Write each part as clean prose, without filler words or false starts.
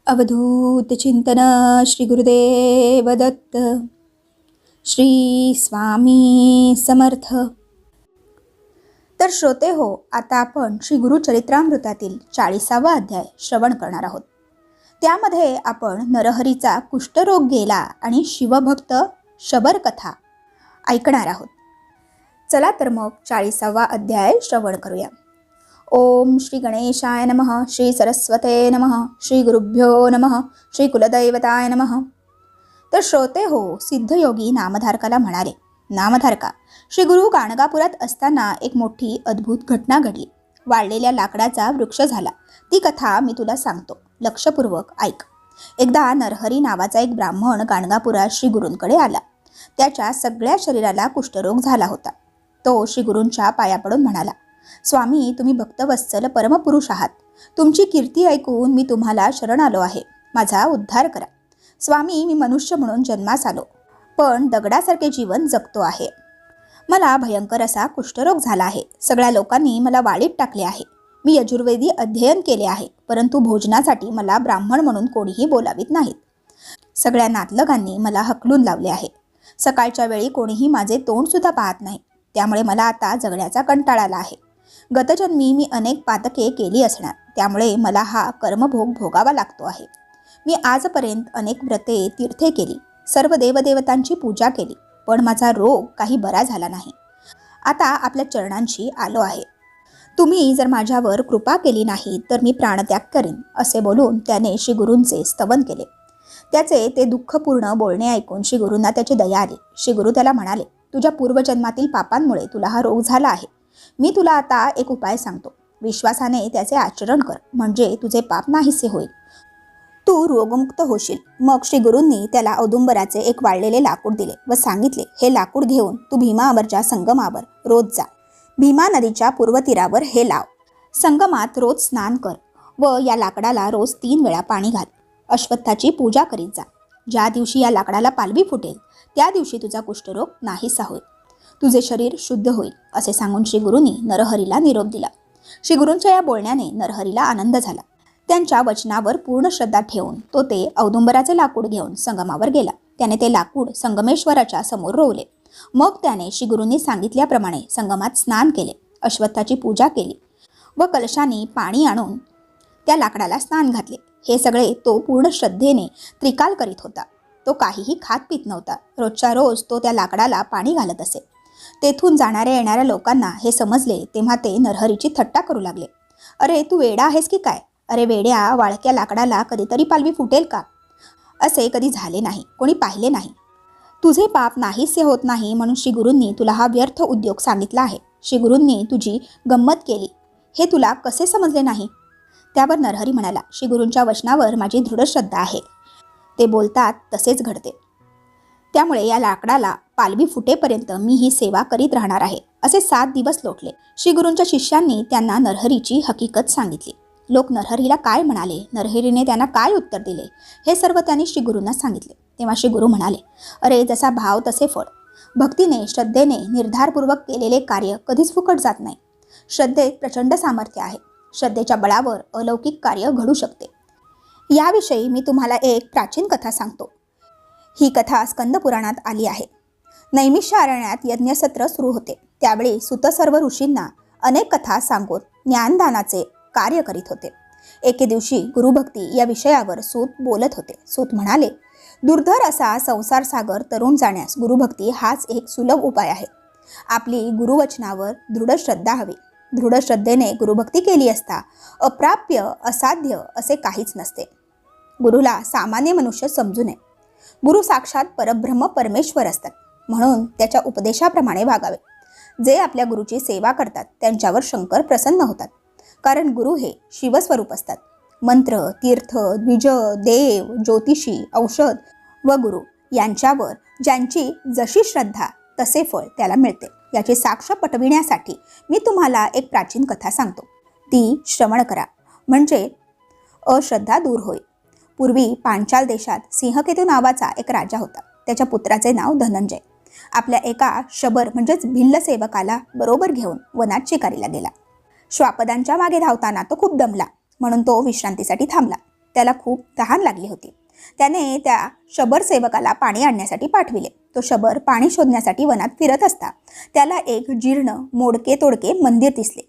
अवधूत चिंतन श्री गुरुदेव दत्त. श्री स्वामी समर्थ. तर श्रोते हो, आता आपण श्री गुरुचरित्रामृतातील 40वा अध्याय श्रवण करणार आहोत. त्यामध्ये आपण नरहरीचा कुष्ठरोग गेला आणि शिवभक्त शबर कथा ऐकणार आहोत. चला तर मग 40वा अध्याय श्रवण करूया. ओम श्री गणेशाय नमः. श्री सरस्वते नमः. श्री गुरुभ्यो नमः. श्री कुलदैवताय नमः. तर श्रोते हो, सिद्धयोगी नामधारकाला म्हणाले, नामधारका, श्री गुरु गाणगापुरात असताना एक मोठी अद्भुत घटना घडली. वाळलेल्या लाकडाचा वृक्ष झाला. ती कथा मी तुला सांगतो, लक्षपूर्वक ऐक. एकदा नरहरी नावाचा एक ब्राह्मण गाणगापुरात श्री गुरूंकडे आला. त्याच्या सगळ्या शरीराला कुष्ठरोग झाला होता. तो श्री गुरूंच्या पाया पडून म्हणाला, स्वामी, तुम्ही भक्तवत्सल परमपुरुष आहात. तुमची कीर्ती ऐकून मी तुम्हाला शरण आलो आहे. माझा उद्धार करा. स्वामी, मी मनुष्य म्हणून जन्मास आलो, पण दगडासारखे जीवन जगतो आहे. मला भयंकर असा कुष्ठरोग झाला आहे. सगळ्या लोकांनी मला वाळीत टाकले आहे. मी यजुर्वेदी अध्ययन केले आहे, परंतु भोजनासाठी मला ब्राह्मण म्हणून कोणीही बोलावित नाहीत. सगळ्या नातलगांनी मला हकलून लावले आहे. सकाळच्या वेळी कोणीही माझे तोंड सुद्धा पाहत नाही. त्यामुळे मला आता जगण्याचा कंटाळा आला आहे. गतजन्मी मी अनेक पातके केली असणार, त्यामुळे मला हा कर्मभोग भोगावा लागतो आहे. मी आजपर्यंत अनेक व्रते तीर्थे केली, सर्व देवदेवतांची पूजा केली, पण माझा रोग काही बरा झाला नाही. आता आपल्या चरणांशी आलो आहे. तुम्ही जर माझ्यावर कृपा केली नाही तर मी प्राणत्याग करीन, असे बोलून त्याने श्री गुरूंचे स्तवन केले. त्याचे ते दुःखपूर्ण बोलणे ऐकून श्री गुरूंना त्याची दया आली. श्री गुरु त्याला म्हणाले, तुझ्या पूर्वजन्मातील पापांमुळे तुला हा रोग झाला आहे. मी तुला आता एक उपाय सांगतो. विश्वासाने त्याचे आचरण कर, म्हणजे तुझे पाप नाहीसे होईल. तू रोगमुक्त होशील. मग श्री गुरूंनी त्याला औदुंबराचे एक वाळलेले लाकूड दिले व सांगितले, हे लाकूड घेऊन तू भीमावरच्या संगमावर रोज जा. भीमा नदीच्या पूर्व तीरावर हे लाव. संगमात रोज स्नान कर व या लाकडाला रोज 3 वेळा पाणी घाल. अश्वत्थाची पूजा करीत जा. ज्या दिवशी या लाकडाला पालवी फुटेल त्या दिवशी तुझा कुष्ठरोग नाहीसा होईल. तुझे शरीर शुद्ध होईल, असे सांगून श्री गुरूंनी नरहरीला निरोप दिला. श्री गुरूंच्या या बोलण्याने नरहरीला आनंद झाला. त्यांच्या वचनावर पूर्ण श्रद्धा ठेवून तो ते औदुंबराचे लाकूड घेऊन संगमावर गेला. त्याने ते लाकूड संगमेश्वराच्या समोर रोवले. मग त्याने श्री गुरूंनी सांगितल्याप्रमाणे संगमात स्नान केले, अश्वत्थाची पूजा केली व कलशाने पाणी आणून त्या लाकडाला स्नान घातले. हे सगळे तो पूर्ण श्रद्धेने त्रिकाल करीत होता. तो काहीही खात पित नव्हता. रोजच्या रोज तो त्या लाकडाला पाणी घालत असे. तेथून जाणाऱ्या येणाऱ्या लोकांना हे समजले तेव्हा ते नरहरीची थट्टा करू लागले. अरे, तू वेडा आहेस की काय? अरे वेड्या, वाळक्या लाकडाला कधीतरी पालवी फुटेल का? असे कधी झाले नाही, कोणी पाहिले नाही. तुझे पाप नाहीसे होत नाही म्हणून श्री गुरूंनी तुला हा व्यर्थ उद्योग सांगितला आहे. श्री गुरूंनी तुझी गंमत केली, हे तुला कसे समजले नाही? त्यावर नरहरी म्हणाला, श्री गुरूंच्या वचनावर माझी दृढ श्रद्धा आहे. ते बोलतात तसेच घडते. त्यामुळे या लाकडाला पालवी फुटेपर्यंत मी ही सेवा करीत राहणार आहे. असे 7 दिवस लोटले. श्री गुरूंच्या शिष्यांनी त्यांना नरहरीची हकीकत सांगितली. लोक नरहरीला काय म्हणाले, नरहरीने त्यांना काय उत्तर दिले, हे सर्व त्यांनी श्री गुरूंना सांगितले. तेव्हा श्री गुरु म्हणाले, अरे, जसा भाव तसे फळ. भक्तीने, श्रद्धेने निर्धारपूर्वक केलेले कार्य कधीच फुकट जात नाही. श्रद्धेत प्रचंड सामर्थ्य आहे. श्रद्धेच्या बळावर अलौकिक कार्य घडू शकते. याविषयी मी तुम्हाला एक प्राचीन कथा सांगतो. ही कथा स्कंदपुराणात आली आहे. नैमिष्य अरण्यात यज्ञसत्र सुरू होते. त्यावेळी सुत सर्व ऋषींना अनेक कथा सांगून ज्ञानदानाचे कार्य करीत होते. एके दिवशी गुरुभक्ती या विषयावर सूत बोलत होते. सूत म्हणाले, दुर्धर असा संसार सागर तरुण जाण्यास गुरुभक्ती हाच एक सुलभ उपाय आहे. आपली गुरुवचनावर दृढ श्रद्धा हवी. दृढ श्रद्धेने गुरुभक्ती केली असता अप्राप्य, असाध्य असे काहीच नसते. गुरुला सामान्य मनुष्य समजू नये. गुरु साक्षात परब्रह्म परमेश्वर असतात, म्हणून त्याच्या उपदेशाप्रमाणे वागावे. जे आपल्या गुरुची सेवा करतात त्यांच्यावर शंकर प्रसन्न होतात, कारण गुरु हे शिवस्वरूप असतात. मंत्र, तीर्थ, द्विज, देव, ज्योतिषी, औषध व गुरु यांच्यावर ज्यांची जशी श्रद्धा तसे फळ त्याला मिळते. याची साक्ष पटविण्यासाठी मी तुम्हाला एक प्राचीन कथा सांगतो. ती श्रवण करा, म्हणजे अश्रद्धा दूर होईल. पूर्वी पांचाल देशात सिंहकेतू नावाचा एक राजा होता. त्याच्या पुत्राचे नाव धनंजय. आपल्या एका शबर म्हणजेच भिल्ल सेवकाला बरोबर घेऊन वनात शिकारीला गेला. श्वापदांच्या मागे धावताना तो खूप दमला, म्हणून तो विश्रांतीसाठी थांबला. त्याला खूप तहान लागली होती. त्याने त्या शबर सेवकाला पाणी आणण्यासाठी पाठविले. तो शबर पाणी शोधण्यासाठी वनात फिरत असता त्याला एक जीर्ण मोडके तोडके मंदिर दिसले.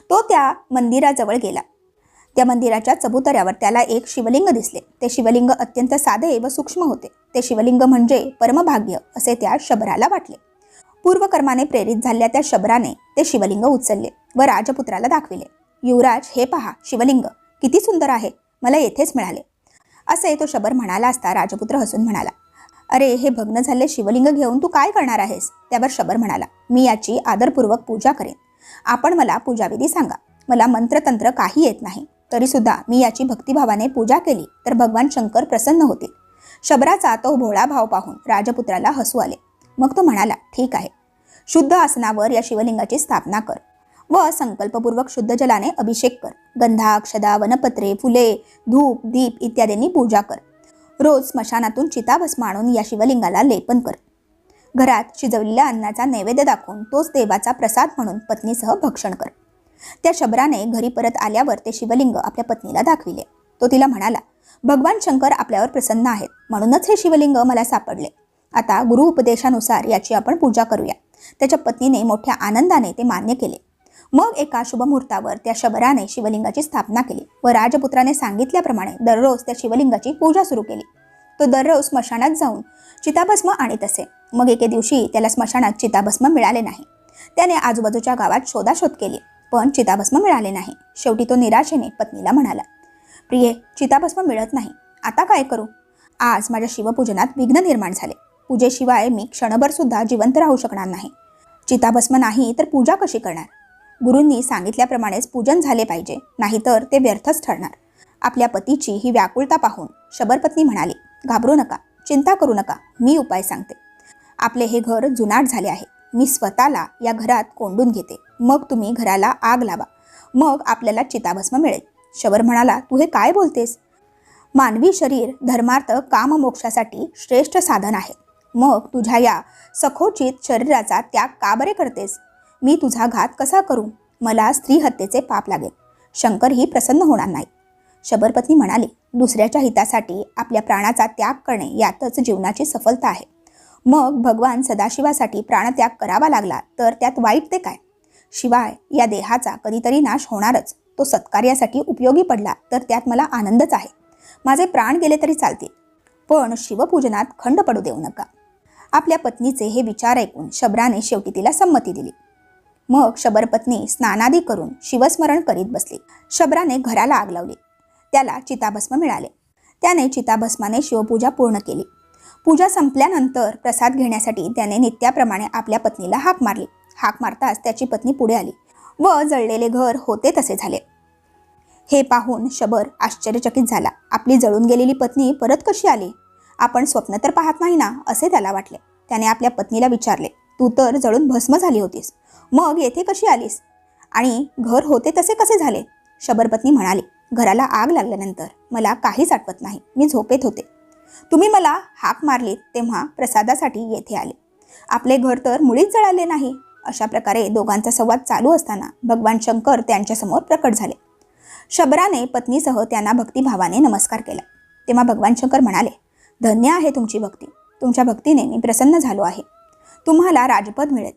तो त्या मंदिराजवळ गेला. त्या मंदिराच्या चबुतऱ्यावर त्याला एक शिवलिंग दिसले. ते शिवलिंग अत्यंत साधे व सूक्ष्म होते. ते शिवलिंग म्हणजे परमभाग्य असे त्या शबराला वाटले. पूर्वकर्माने प्रेरित झालेल्या त्या शबराने ते शिवलिंग उचलले व राजपुत्राला दाखविले. युवराज, हे पहा, शिवलिंग किती सुंदर आहे, मला येथेच मिळाले असे तो शबर म्हणाला असता राजपुत्र हसून म्हणाला, अरे, हे भग्न झाले शिवलिंग घेऊन तू काय करणार आहेस? त्यावर शबर म्हणाला, मी याची आदरपूर्वक पूजा करेन. आपण मला पूजाविधी सांगा. मला मंत्रतंत्र काही येत नाही, तरी सुद्धा मी याची भक्तिभावाने पूजा केली तर भगवान शंकर प्रसन्न होतील. शबराचा तो भोळा भाव पाहून राजपुत्राला हसू आले. मग तो म्हणाला, ठीक आहे, शुद्ध आसनावर या शिवलिंगाची स्थापना कर व संकल्पपूर्वक शुद्ध जलाने अभिषेक कर. गंधा, अक्षदा, वनपत्रे, फुले, धूप, दीप इत्यादींनी पूजा कर. रोज स्मशानातून चिताभस्म आणून या शिवलिंगाला लेपन कर. घरात शिजवलेल्या अन्नाचा नैवेद्य दाखवून तोच देवाचा प्रसाद म्हणून पत्नीसह भक्षण कर. त्या शबराने घरी परत आल्यावर ते शिवलिंग आपल्या पत्नीला दाखविले. तो तिला म्हणाला, भगवान शंकर आपल्यावर प्रसन्न आहेत, म्हणूनच हे शिवलिंग मला सापडले. आता गुरु उपदेशानुसार याची आपण पूजा करूया. त्याच्या पत्नीने मोठ्या आनंदाने ते मान्य केले. मग एका शुभमुहूर्तावर त्या शबराने शिवलिंगाची स्थापना केली व राजपुत्राने सांगितल्याप्रमाणे दररोज त्या शिवलिंगाची पूजा सुरू केली. तो दररोज स्मशानात जाऊन चिताभस्म आणीत असे. मग एके दिवशी त्याला स्मशानात चिताभस्म मिळाले नाही. त्याने आजूबाजूच्या गावात शोधाशोध केली, पण चिताभस्म मिळाले नाही. शेवटी तो निराशेने पत्नीला म्हणाला, प्रिये, चिताभस्म मिळत नाही, आता काय करू? आज माझ्या शिवपूजनात विघ्न निर्माण झाले. पूजेशिवाय मी क्षणभर सुद्धा जिवंत राहू शकणार नाही. चिताभस्म नाही तर पूजा कशी करणार? गुरूंनी सांगितल्याप्रमाणेच पूजन झाले पाहिजे, नाहीतर ते व्यर्थच ठरणार. आपल्या पतीची ही व्याकुळता पाहून शबरपत्नी म्हणाली, घाबरू नका, चिंता करू नका, मी उपाय सांगते. आपले हे घर जुनाट झाले आहे. मी स्वतःला या घरात कोंडून घेते. मग तुम्ही घराला आग लावा, मग आपल्याला चिताभस्म मिळेल. शबर म्हणाला, तू हे काय बोलतेस? मानवी शरीर धर्मार्थ काममोक्षासाठी श्रेष्ठ साधन आहे. मग तुझ्या या सखोचित शरीराचा त्याग का बरे करतेस? मी तुझा घात कसा करू? मला स्त्री हत्येचे पाप लागेल. शंकरही प्रसन्न होणार नाही. शबरपत्नी म्हणाली, दुसऱ्याच्या हितासाठी आपल्या प्राणाचा त्याग करणे यातच जीवनाची सफलता आहे. मग भगवान सदाशिवासाठी प्राणत्याग करावा लागला तर त्यात वाईट ते काय? शिवाय या देहाचा कधीतरी नाश होणारच. तो सत्कार्यासाठी उपयोगी पडला तर त्यात मला आनंदच आहे. माझे प्राण गेले तरी चालतील, पण शिवपूजनात खंड पडू देऊ नका. आपल्या पत्नीचे हे विचार ऐकून शबराने शेवटी तिला संमती दिली. मग शबरपत्नी स्नानादी करून शिवस्मरण करीत बसली. शबराने घराला आग लावली. त्याला चिताभस्म मिळाले. त्याने चिताभस्माने शिवपूजा पूर्ण केली. पूजा संपल्यानंतर प्रसाद घेण्यासाठी त्याने नित्याप्रमाणे आपल्या पत्नीला हाक मारली. हाक मारताच त्याची पत्नी पुढे आली व जळलेले घर होते तसे झाले. हे पाहून शबर आश्चर्यचकित झाला. आपली जळून गेलेली पत्नी परत कशी आली? आपण स्वप्न तर पाहत नाही ना, असे त्याला वाटले. त्याने आपल्या पत्नीला विचारले, तू तर जळून भस्म झाली होतीस, मग येथे कशी आलीस आणि घर होते तसे कसे झाले? शबरपत्नी म्हणाली, घराला आग लागल्यानंतर मला काहीच आठवत नाही. मी झोपेत होते. तुम्ही मला हाक मारलीत तेव्हा प्रसादासाठी येथे आले. आपले घर तर मुळीच जळाले नाही. अशा प्रकारे दोघांचा संवाद चालू असताना भगवान शंकर त्यांच्यासमोर प्रकट झाले. शबराने पत्नीसह त्यांना भक्तिभावाने नमस्कार केला. तेव्हा भगवान शंकर म्हणाले, धन्य आहे तुमची भक्ती. तुमच्या भक्तीने मी प्रसन्न झालो आहे. तुम्हाला राजपद मिळेल.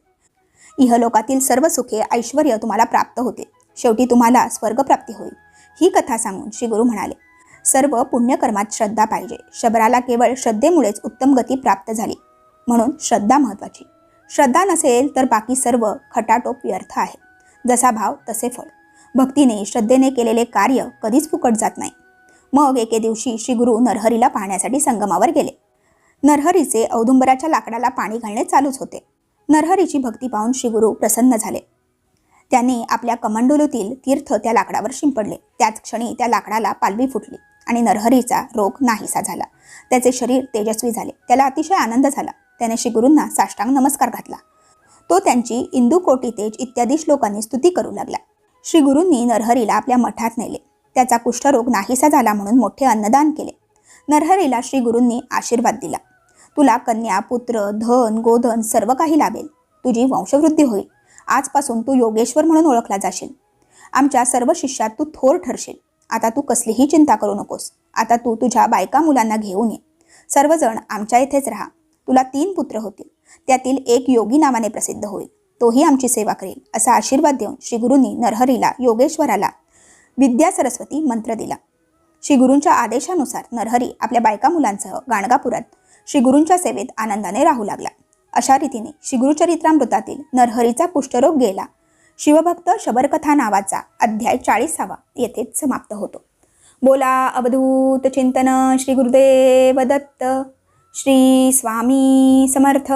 इहलोकातील सर्व सुखे ऐश्वर्य तुम्हाला प्राप्त होते. शेवटी तुम्हाला स्वर्गप्राप्ती होईल. ही कथा सांगून श्री गुरु म्हणाले, सर्व पुण्यकर्मात श्रद्धा पाहिजे. शबराला केवळ श्रद्धेमुळेच उत्तम गती प्राप्त झाली, म्हणून श्रद्धा महत्त्वाची. श्रद्धा नसेल तर बाकी सर्व खटाटोप व्यर्थ आहे. जसा भाव तसे फळ. भक्तीने श्रद्धेने केलेले कार्य कधीच फुकट जात नाही. मग एके दिवशी श्री गुरु नरहरीला पाहण्यासाठी संगमावर गेले. नरहरीचे औदुंबराच्या लाकडाला पाणी घालणे चालूच होते. नरहरीची भक्ती पाहून श्री गुरु प्रसन्न झाले. त्यांनी आपल्या कमंडलूतील तीर्थ त्या लाकडावर शिंपडले. त्याच क्षणी त्या लाकडाला पालवी फुटली आणि नरहरीचा रोग नाहीसा झाला. त्याचे शरीर तेजस्वी झाले. त्याला अतिशय आनंद झाला. त्याने श्री गुरूंना साष्टांग नमस्कार घातला. तो त्यांची इंदू कोटी तेज इत्यादी श्लोकांनी स्तुती करू लागला. श्री गुरूंनी नरहरीला आपल्या मठात नेले. त्याचा कुष्ठरोग नाहीसा झाला म्हणून मोठे अन्नदान केले. नरहरीला श्री गुरूंनी आशीर्वाद दिला. तुला कन्या, पुत्र, धन, गोधन सर्व काही लाभेल. तुझी वंशवृद्धी होईल. आजपासून तू योगेश्वर म्हणून ओळखला जाशील. आमच्या सर्व शिष्यात तू थोर ठरशील. आता तू कसलीही चिंता करू नकोस. आता तू तुझ्या बायका मुलांना घेऊन ये. सर्वजण आमच्या इथेच राहा. तुला 3 पुत्र होतील. त्यातील एक योगी नावाने प्रसिद्ध होईल. तोही आमची सेवा करेल. असा आशीर्वाद देऊन श्री गुरूंनी नरहरीला, योगेश्वराला विद्या सरस्वती मंत्र दिला. श्री गुरूंच्या आदेशानुसार नरहरी आपल्या बायका मुलांसह गाणगापुरात श्री गुरूंच्या सेवेत आनंदाने राहू लागला. अशा रीतीने श्री गुरुचरित्रामृतातील नरहरीचा कुष्ठरोग गेला शिवभक्त शबरकथा नावाचा अध्याय 40 येथेच समाप्त होतो. बोला अवधूत चिंतन श्री गुरुदेव दत्त. श्री स्वामी समर्थ.